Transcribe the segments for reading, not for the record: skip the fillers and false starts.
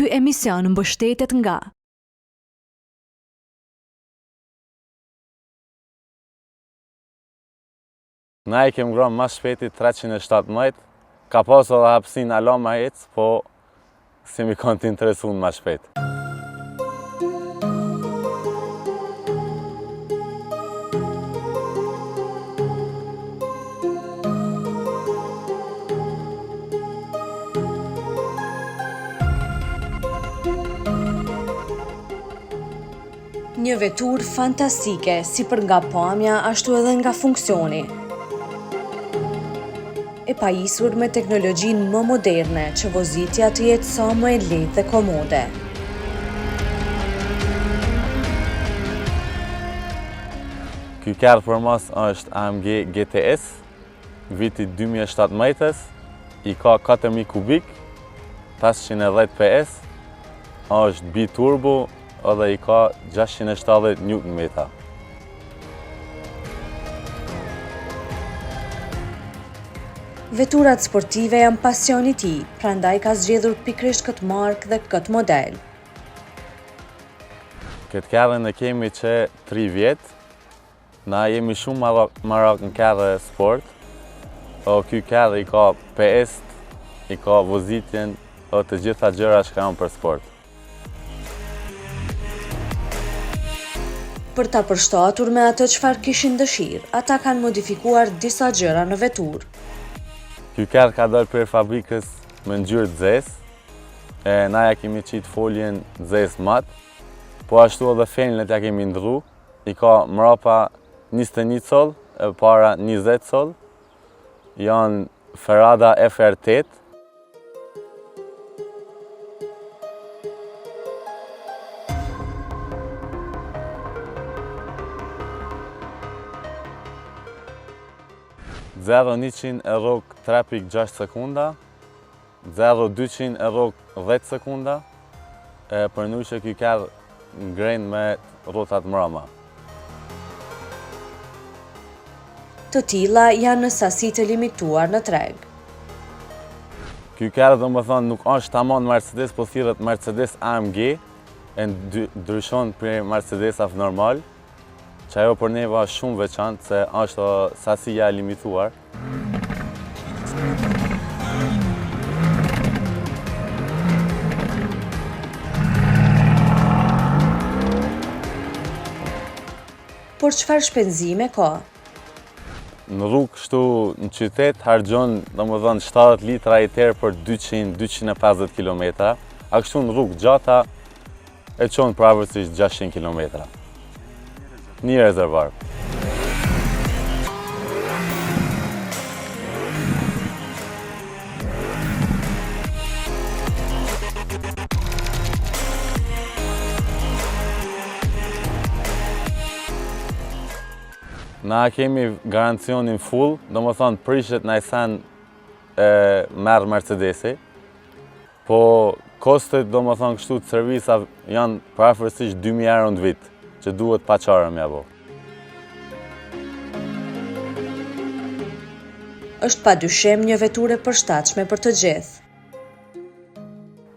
Ky emision mbështetet nga Na I kem ngrënë mas shpejti 317, ka pas edhe hapësinë alo ma ec, po si mi kanë të interesuar ma shpejt. një vetur fantastike, si për nga pamja, ashtu edhe nga funksioni. E pajisur me teknologjinë më moderne, që vozitja të jetë sa më e lehtë dhe komode. Ky kerr për mas është AMG GTS, viti 2017, I ka 4000 kubik, 510 PS, është BITURBO edhe I ka 670 Nm. Veturat sportive janë pasioni I tij, prandaj ka zgjedhur pikërisht këtë markë dhe këtë model. Këtë kerrën e kemi që 3 vjet, na jemi shumë marak në kerre sport, o ky kerr I ka PS, I ka vozitjen, o të gjitha gjëra që janë për sport. Për ta përshtatur me atë çfarë kishin dëshirë, ata kanë modifikuar disa gjëra në veturë. Ky kerr ka dalë për fabrikës me ngjyrë zezë, na ja kemi qitë foljen zezë mat, po ashtu edhe fenlet ja kemi ndrru, I ka mrapa 21 coll, e para 20 coll, janë Ferrari FR8, Zero 100 e rrug 3.6 sekunda, 0-200 e rrug 10 sekunda, për që ky kerr ngren me rrotat mrama. Të tilla janë në sasi të limituar në treg. Ky kerr domethënë nuk është tamam Mercedes, po thirret Mercedes AMG, e ndryshon prej Mercedesave normal, që ajo për neve është shumë veçantë, se është sasia e limituar. Por çfarë shpenzime ka? Në rrugë kështu në qytet harxhon domethënë 70 litra iter për 200-250 km, a kështu në rrugë gjata e çon pavarësisht 600 km. Një rezervar. Na kemi garancionin full, domethënë prishet në sen merr Mercedesi, po kostet domethënë kështu të servisa janë pavarësisht 2000 euro në vit, që duhet pa çare me apo. Është padyshim një veturë e përshtatshme për të gjithë.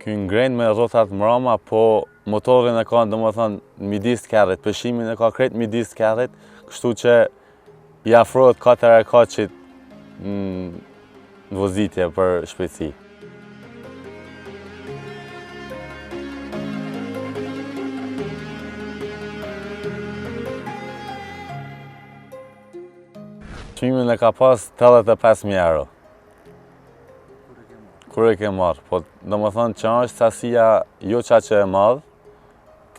Ky ngren me rrotat mrama, po motorin e ka domethënë midis kerrit, pëshimin e ka krejt midis kerrit, kështu që I afrohet 4x4 në vozitje për shpejtësi. Çmimin e ka pas 85.000 euro. Kur e ke marrë, po domethënë që është sasia jo qa që e madh,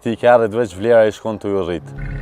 këtij kerrit veç vlera I shkon të ju rrit.